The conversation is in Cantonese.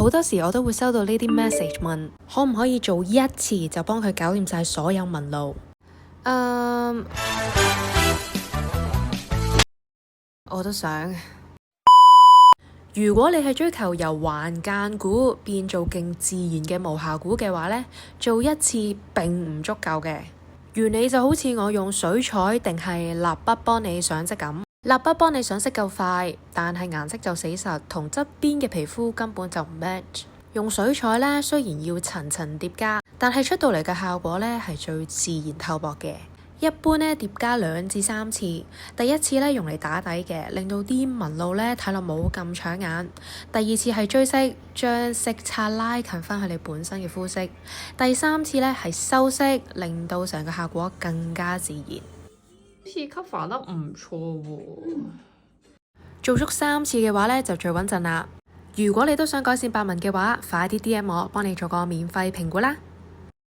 好多時我都會收到呢啲 message 問，可唔可以做一次就幫佢搞掂晒所有紋路？我都想。如果你係追求由還間估變做勁自然嘅無瑕估嘅話呢，做一次並唔足夠嘅。原理就好似我用水彩定係蠟筆幫你上色咁，蠟筆幫你上色夠快，但係顏色就死實，同側邊嘅皮膚根本就唔 match。用水彩呢，雖然要層層疊加，但係出到嚟嘅效果呢係最自然透薄嘅。一般呢，疊加2至3次，第一次呢用嚟打底嘅，令到啲紋路呢睇落冇咁搶眼。第二次係追色，將色差拉近翻去你本身嘅膚色。第三次呢係修色，令到成個效果更加自然。好似 cover 得唔錯喎。做足3次嘅話呢，就最穩陣啦。如果你都想改善白紋嘅話，快啲 DM 我，幫你做個免費評估啦。